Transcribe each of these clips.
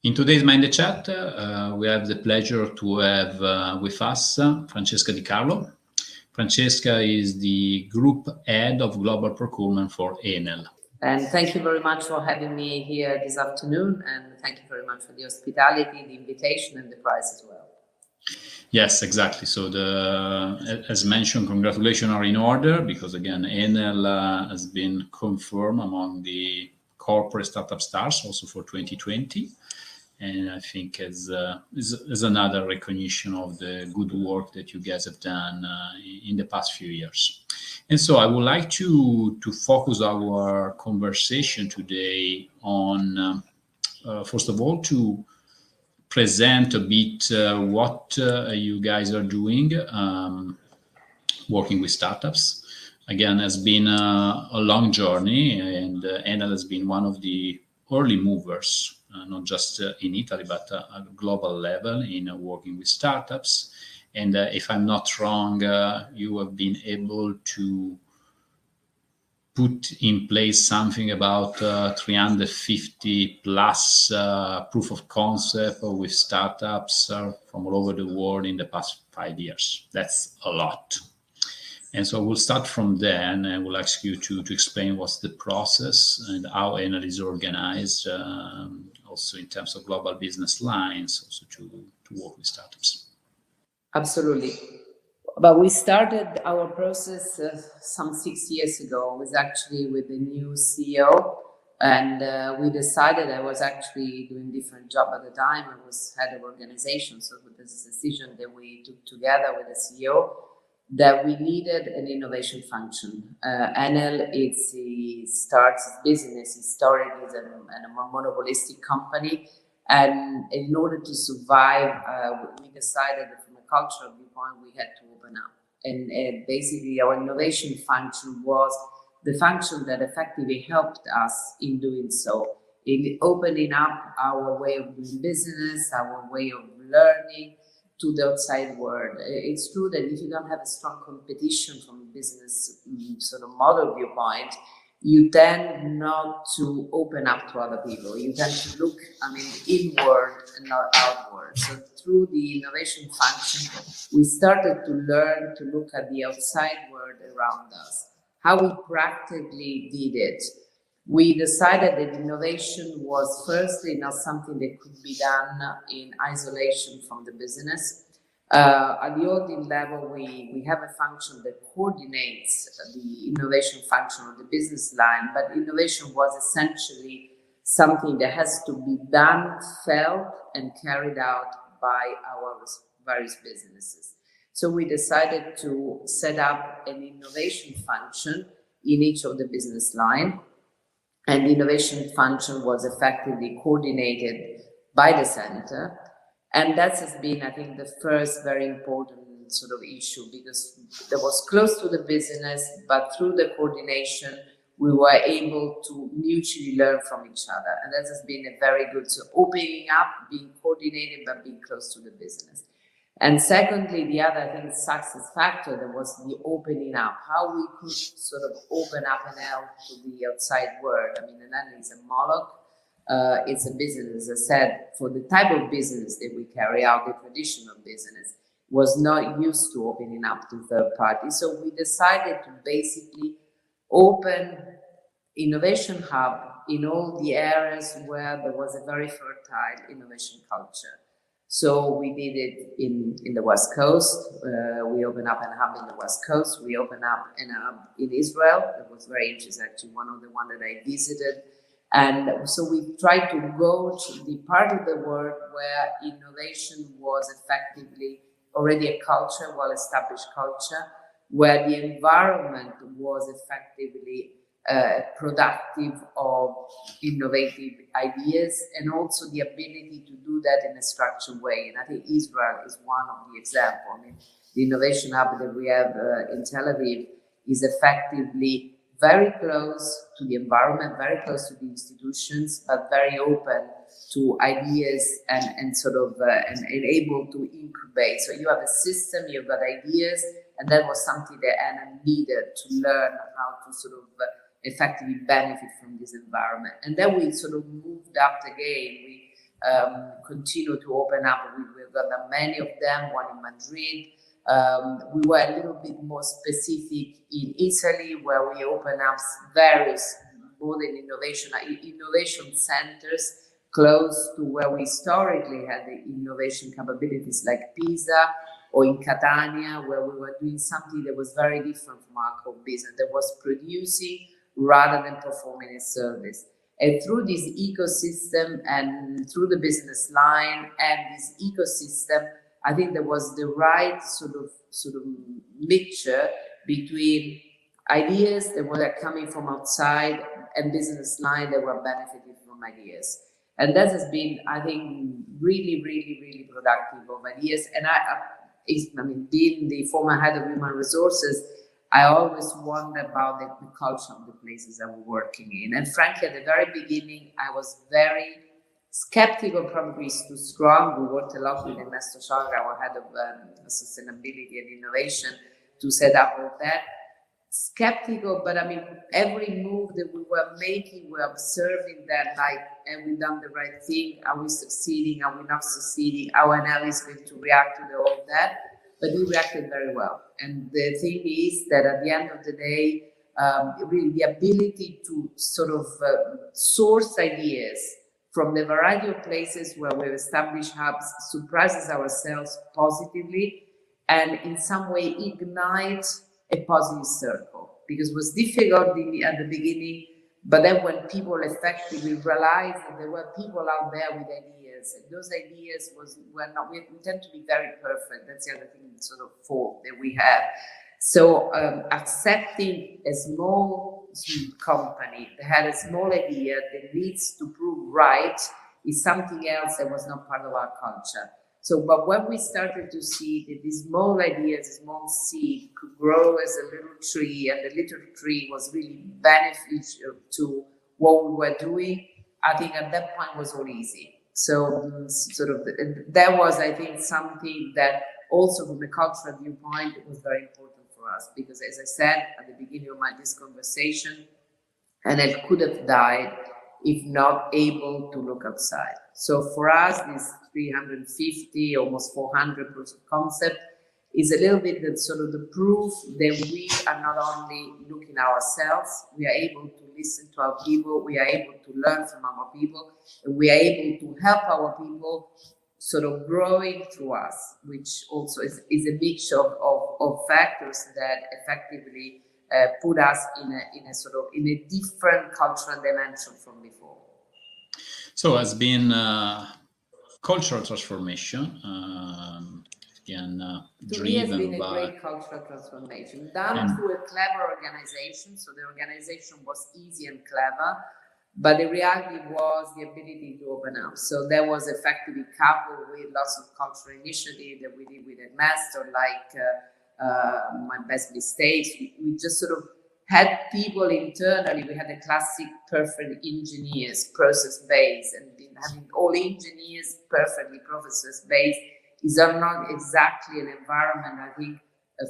In today's Mind Chat, we have the pleasure to have with us Francesca Di Carlo. Francesca is the Group Head of Global Procurement for Enel. And thank you very much for having me here this afternoon, and thank you very much for the hospitality, the invitation, and the prize as well. Yes, exactly. So, as mentioned, congratulations are in order because, again, Enel has been confirmed among the corporate startup stars also for 2020. And I think is another recognition of the good work that you guys have done in the past few years. And so I would like to focus our conversation today on, first of all, to present a bit what you guys are doing, working with startups. Again, has been a long journey, and Enel has been one of the early movers, not just in Italy, but at a global level in working with startups. And if I'm not wrong, you have been able to put in place something about 350 plus proof of concept with startups from all over the world in the past 5 years. That's a lot. And so we'll start from there, and we'll ask you to explain what's the process and how Enel is organized, also in terms of global business lines, also to work with startups. Absolutely. But we started our process some 6 years ago. It was actually with the new CEO, and we decided, I was actually doing a different job at the time. I was head of organization, so this is a decision that we took together with the CEO, that we needed an innovation function. Enel, it starts its business historically as a monopolistic company, and in order to survive, we decided that from a cultural viewpoint, we had to open up. And basically, our innovation function was the function that effectively helped us in doing so, in opening up our way of doing business, our way of learning, to the outside world. It's true that if you don't have a strong competition from a business sort of model viewpoint, you tend not to open up to other people. You tend to look, inward and not outward. So through the innovation function, we started to learn to look at the outside world around us. How we practically did it. We decided that innovation was firstly not something that could be done in isolation from the business. At the holding level, we have a function that coordinates the innovation function of the business line, but innovation was essentially something that has to be done, felt, and carried out by our various businesses. So we decided to set up an innovation function in each of the business line. And the innovation function was effectively coordinated by the center. And that has been, I think, the first very important sort of issue, because that was close to the business, but through the coordination, we were able to mutually learn from each other. And that has been a very good, so opening up, being coordinated, but being close to the business. And secondly, the other, I think, success factor that was the opening up, how we could sort of open up Enel to the outside world. Enel is a Moloch. It's a business, as I said, for the type of business that we carry out, the traditional business, was not used to opening up to third parties. So we decided to basically open innovation hub in all the areas where there was a very fertile innovation culture. So we did it in the West Coast. We opened up a hub in the West Coast. We opened up a hub in Israel. It was very interesting, actually, one of the ones that I visited. And so we tried to go to the part of the world where innovation was effectively already a culture, well-established culture, where the environment was effectively productive of innovative ideas, and also the ability to do that in a structured way. And I think Israel is one of the examples. The innovation hub that we have in Tel Aviv is effectively very close to the environment, very close to the institutions, but very open to ideas and sort of and able to incubate. So you have a system, you've got ideas, and that was something that Enel needed to learn how to sort of effectively benefit from this environment. And then we sort of moved up again. continue to open up. We've got many of them, one in Madrid. We were a little bit more specific in Italy, where we opened up various modern innovation centers close to where we historically had the innovation capabilities, like Pisa, or in Catania, where we were doing something that was very different from our core business, that was producing rather than performing a service. And through this ecosystem and through the business line and this ecosystem, I think there was the right sort of mixture between ideas that were coming from outside and business line that were benefiting from ideas. And that has been, I think, really, really, really productive over the years. And I mean, being the former head of human resources, I always wonder about the culture of the places that we're working in. And frankly, at the very beginning, I was very skeptical, probably is too strong. We worked a lot with Ernesto Chagra, our head of sustainability and innovation, to set up all that. Skeptical, but I mean, every move that we were making, we're observing that, like, have we done the right thing? Are we succeeding? Are we not succeeding? How Enel is going to react to all that? But we reacted very well. And the thing is that at the end of the day, really the ability to sort of source ideas from the variety of places where we've established hubs surprises ourselves positively, and in some way ignite a positive circle, because it was difficult at the beginning, but then when people effectively realized that there were people out there with ideas, and those ideas were not, we tend to be very perfect. That's the other thing, sort of fault that we have. So accepting a small company that had a small idea that needs to prove right is something else that was not part of our culture. So, but when we started to see that these small ideas, small seed could grow as a little tree, and the little tree was really beneficial to what we were doing, I think at that point was all easy. So, sort of, that was, I think, something that also from a cultural viewpoint was very important for us, because as I said at the beginning of this conversation, Enel could have died if not able to look outside. So for us, this 350, almost 400 proof of concept is a little bit that sort of the proof that we are not only looking ourselves, we are able to listen to our people, we are able to learn from our people, and we are able to help our people sort of growing through us, which also is a mixture of factors that effectively put us in a sort of in a different cultural dimension from before. So has been cultural transformation, again, to me has driven been by a great cultural transformation done through a clever organization. So the organization was easy and clever, but the reality was the ability to open up. So that was effectively coupled with lots of cultural initiative that we did with Ernesto, like My Best Mistakes. We just sort of had people internally. We had a classic perfect engineers, process-based, and having all engineers perfectly process-based is not exactly an environment, I think,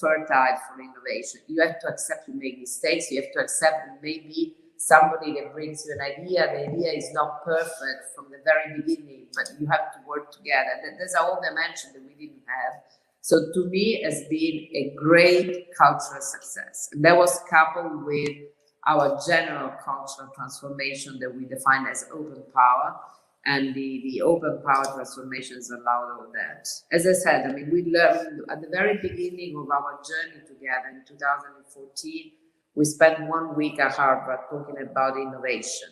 fertile for innovation. You have to accept you make mistakes. You have to accept that maybe somebody that brings you an idea, the idea is not perfect from the very beginning, but you have to work together. There's a whole dimension that we didn't have. So to me, it has been a great cultural success. And that was coupled with our general cultural transformation that we define as open power. And the open power transformations allowed all that. As I said, I mean, we learned at the very beginning of our journey together in 2014, we spent 1 week at Harvard talking about innovation.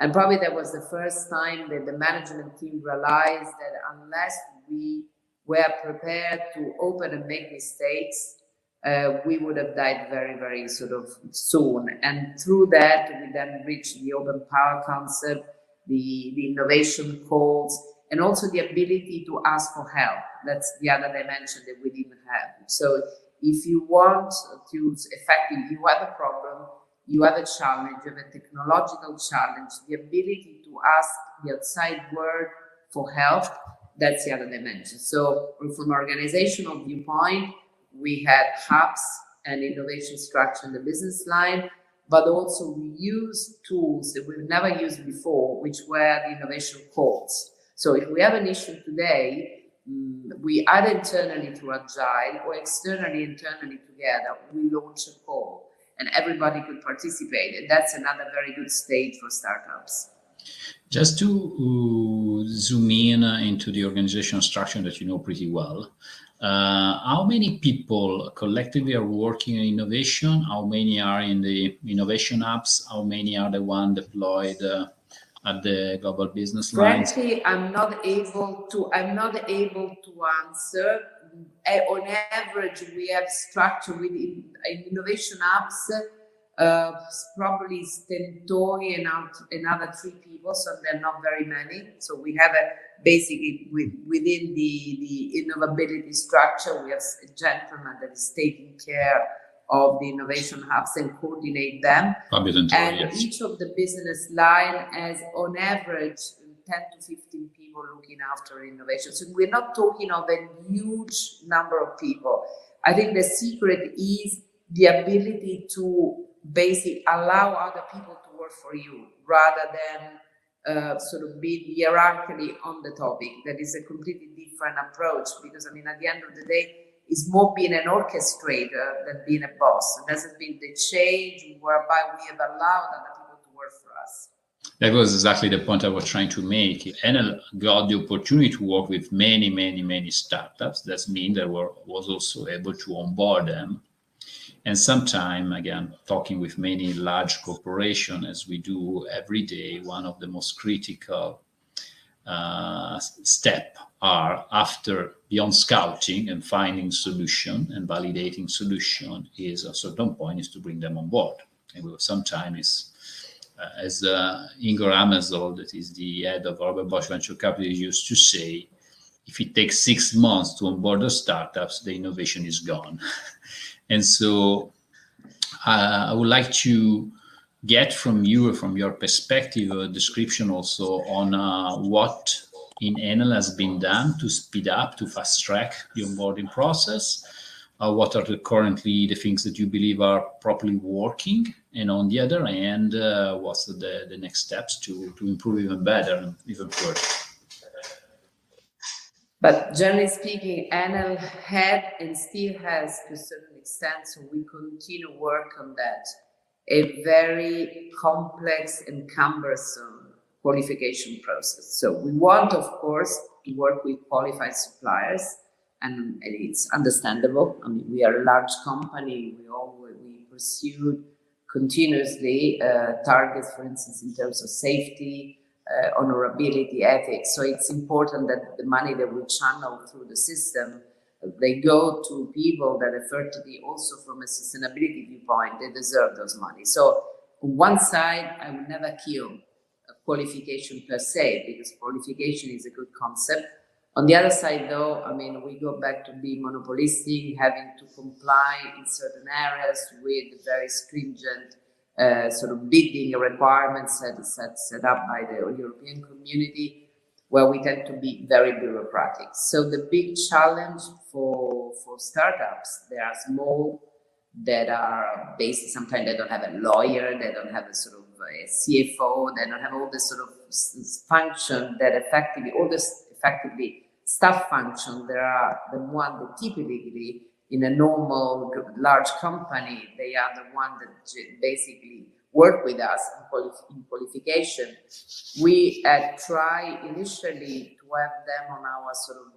And probably that was the first time that the management team realized that unless we were prepared to open and make mistakes, we would have died very, very sort of soon. And through that, we then reached the open power concept, the innovation calls, and also the ability to ask for help. That's the other dimension that we didn't have. So if you want to effectively, you have a problem, you have a challenge, you have a technological challenge, the ability to ask the outside world for help, that's the other dimension. So from an organizational viewpoint, we had hubs and innovation structure in the business line, but also we use tools that we've never used before, which were the innovation calls. So if we have an issue today, we either internally through Agile or externally, internally together, we launch a call and everybody could participate. And that's another very good stage for startups. Just to zoom in into the organizational structure that you know pretty well, how many people collectively are working on innovation? How many are in the innovation hubs? How many are the one deployed at the global business lines? Frankly, I'm not able to answer. On average, we have structure within innovation hubs. Probably Stentori and another 3 people, so they're not very many. So we have basically within the innovability structure, we have a gentleman that is taking care of the innovation hubs and coordinate them. And yes. Each of the business line has on average 10 to 15 people looking after innovation. So we're not talking of a huge number of people. I think the secret is the ability to basically allow other people to work for you rather than sort of be hierarchically on the topic. That is a completely different approach, because I mean, at the end of the day, it's more being an orchestrator than being a boss. And this has been the change whereby we have allowed other people to work for us. That was exactly the point I was trying to make. Enel got the opportunity to work with many startups. That means that was also able to onboard them. And sometime, again, talking with many large corporations, as we do every day, one of the most critical step are after beyond scouting and finding solution and validating solution is a certain point is to bring them on board. And sometimes as Ingo Ramazol, that is the head of Robert Bosch Venture Capital, used to say, if it takes 6 months to onboard the startups, the innovation is gone. And so I would like to get from you, from your perspective, a description also on what in Enel has been done to speed up, to fast track the onboarding process. What are currently the things that you believe are properly working? And on the other hand, what's the next steps to improve even better and even further? But generally speaking, Enel had and still has, to a certain extent, so we continue to work on that, a very complex and cumbersome qualification process. So we want, of course, to work with qualified suppliers, and it's understandable. I mean, we are a large company. We pursue continuously targets, for instance, in terms of safety, honorability, ethics. So it's important that the money that we channel through the system, they go to people that effectively also from a sustainability viewpoint, they deserve those money. So on one side, I would never kill a qualification per se, because qualification is a good concept. On the other side, though, I mean, we go back to being monopolistic, having to comply in certain areas with very stringent sort of bidding requirements set up by the European community, where we tend to be very bureaucratic. So the big challenge for startups, they are small, that are basically, sometimes they don't have a lawyer, they don't have a sort of a CFO, they don't have all this sort of function that effectively, all this effectively staff function, there are the one that typically in a normal large company, they are the one that basically work with us in qualification. We try initially to have them on our sort of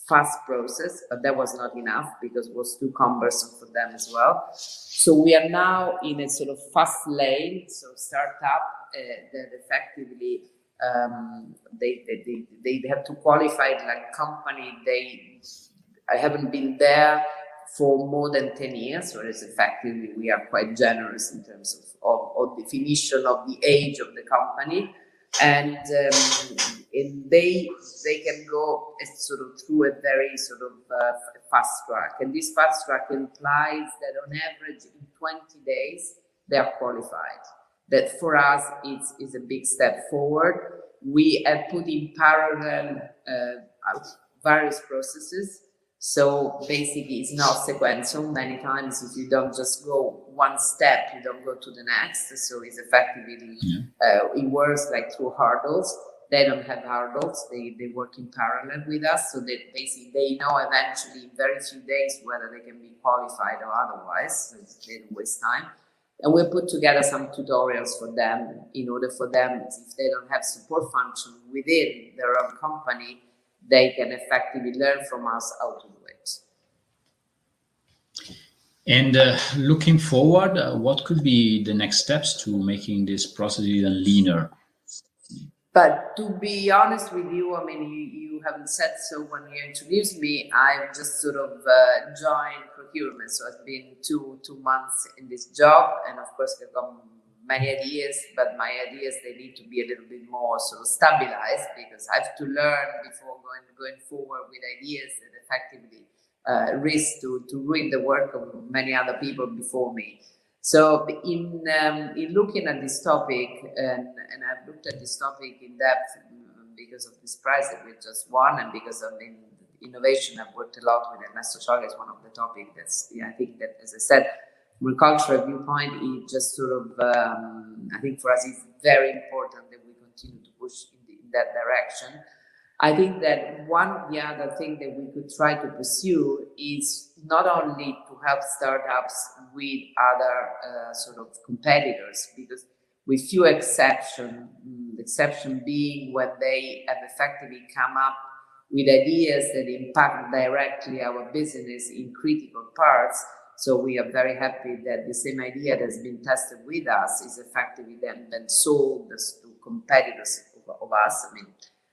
fast process, but that was not enough because it was too cumbersome for them as well. So we are now in a sort of fast lane, so startup that effectively they have to qualify like company. I haven't been there for more than 10 years, whereas effectively we are quite generous in terms of definition of the age of the company. And they can go sort of through a very sort of fast track. And this fast track implies that on average in 20 days, they are qualified. That for us is a big step forward. We have put in parallel various processes. So basically it's not sequential. Many times if you don't just go one step, you don't go to the next. So it's effectively, it works like through hurdles. they don't have hurdles. They work in parallel with us, so that basically they know eventually in very few days whether they can be qualified or otherwise, so they don't waste time. And we put together some tutorials for them in order for them, if they don't have support function within their own company, they can effectively learn from us how to do it. And looking forward, what could be the next steps to making this process even leaner? But to be honest with you, I mean, you haven't said so when you introduced me. I've just sort of joined procurement, so it's been two months in this job, and of course I've got many ideas, but my ideas, they need to be a little bit more sort of stabilized, because I have to learn before going forward with ideas that effectively risk to ruin the work of many other people before me. So in looking at this topic, and I've looked at this topic in depth because of this prize that we just won, and because of innovation, I've worked a lot with Ernesto Chaga. Is one of the topics that's, I think that, as I said, from a cultural viewpoint, it just sort of, I think for us it's very important that we continue to push in that direction. I think that one of the other things that we could try to pursue is not only to help startups with other sort of competitors, because with few exceptions, exception being when they have effectively come up with ideas that impact directly our business in critical parts. So we are very happy that the same idea that has been tested with us is effectively then sold to competitors of us. I mean,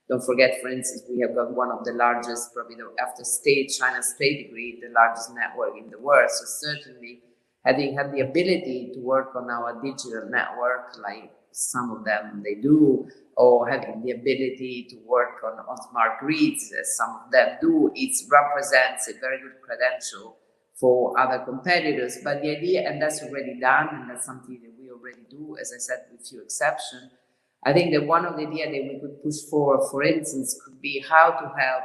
don't forget, for instance, we have got one of the largest, probably after China State Grid, the largest network in the world. So certainly having had the ability to work on our digital network, like some of them they do, or having the ability to work on smart grids, as some of them do, it represents a very good credential for other competitors. But the idea, and that's already done, and that's something that we already do, as I said, with few exceptions. I think that one of the ideas that we could push for instance, could be how to help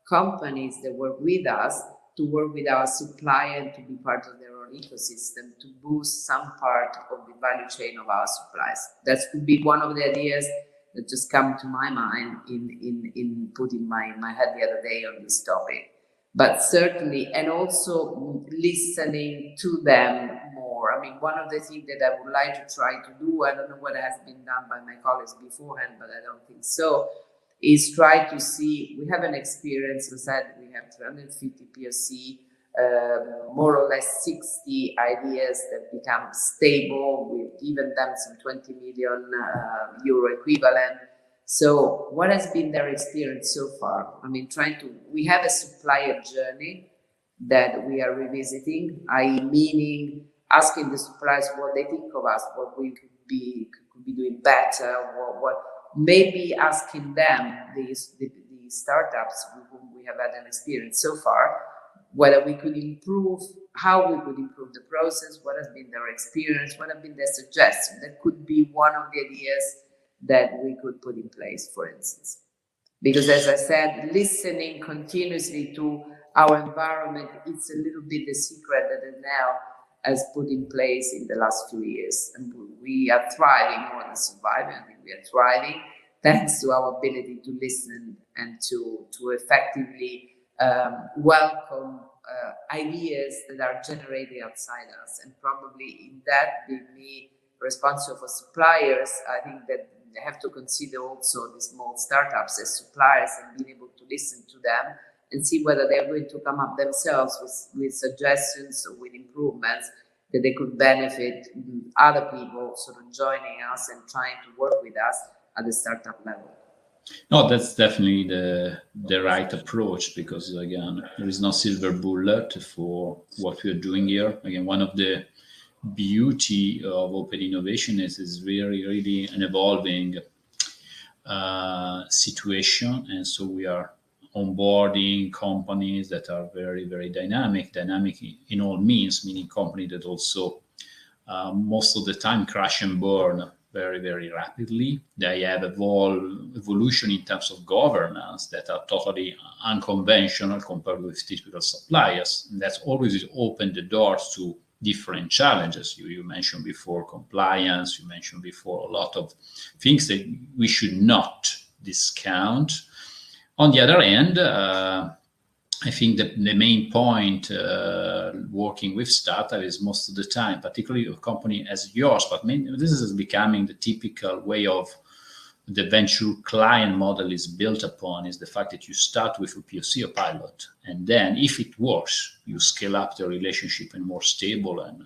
companies that work with us to work with our supplier and to be part of their own ecosystem to boost some part of the value chain of our supplies. That could be one of the ideas that just come to my mind in putting my head the other day on this topic. But certainly, and also listening to them more. I mean, one of the things that I would like to try to do, I don't know what has been done by my colleagues beforehand, but I don't think so, is try to see, we have an experience, as I said, we have 350 POC, more or less 60 ideas that become stable. We've given them some 20 million euro equivalent. So what has been their experience so far? I mean, we have a supplier journey that we are revisiting, i.e. meaning asking the suppliers what they think of us, what we could be doing better, what maybe asking them, the startups with whom we have had an experience so far, whether we could improve, how we could improve the process, what has been their experience, what have been their suggestions. That could be one of the ideas that we could put in place, for instance. Because as I said, listening continuously to our environment, it's a little bit the secret that Enel has put in place in the last few years. And we are thriving more than surviving. I think we are thriving thanks to our ability to listen and to effectively welcome ideas that are generated outside us. And probably in that, being me responsible for suppliers, I think that they have to consider also the small startups as suppliers and being able to listen to them and see whether they're going to come up themselves with suggestions or with improvements that they could benefit other people sort of joining us and trying to work with us at the startup level. No, that's definitely the right approach, because again, there is no silver bullet for what we are doing here. Again, one of the beauty of open innovation is really an evolving situation, and so we are onboarding companies that are very dynamic in all means, meaning company that also most of the time crash and burn very rapidly. They have evolution in terms of governance that are totally unconventional compared with typical suppliers, and that's always opened the doors to different challenges. You mentioned before compliance, you mentioned before a lot of things that we should not discount. On the other hand, I think that the main point working with startup is most of the time, particularly a company as yours, but this is becoming the typical way of the venture client model is built upon, is the fact that you start with a POC or pilot, and then if it works, you scale up the relationship and more stable and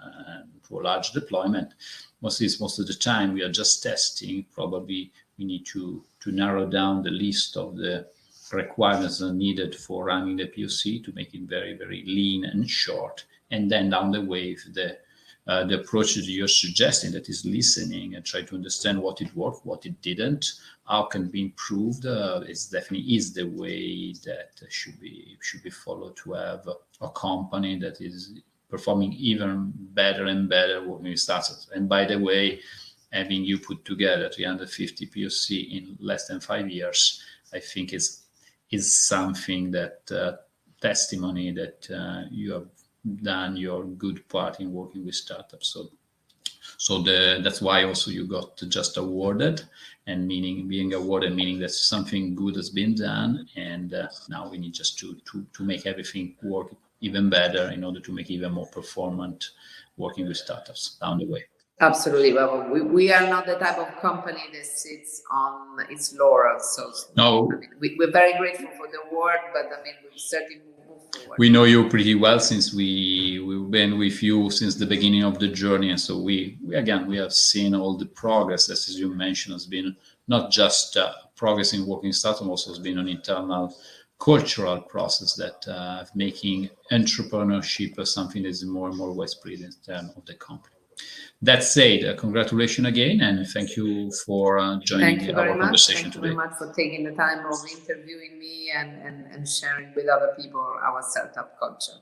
to a large deployment. Most of the time we are just testing. Probably we need to narrow down the list of the requirements are needed for running the POC to make it very, very lean and short. And then down the way, the approach that you're suggesting, that is listening and try to understand what it worked, what it didn't, how can be improved, is definitely is the way that should be followed, to have a company that is performing even better and better working with startups. And by the way, having you put together 350 POC in less than 5 years, I think is something that testimony that you have done your good part in working with startups. So that's why also you got just awarded, and being awarded meaning that something good has been done, and now we need just to make everything work even better in order to make even more performant working with startups down the way. Absolutely. Well, we are not the type of company that sits on its laurels. So no, I mean, we're very grateful for the award, but I mean, we certainly move forward. We know you pretty well since we've been with you since the beginning of the journey, and so we have seen all the progress, as you mentioned, has been not just progress in working startup, also has been an internal cultural process that making entrepreneurship something that is more and more widespread in terms of the company. That said, congratulations again, and thank you for joining our conversation today. Thank you very much for taking the time of interviewing me and sharing with other people our startup culture.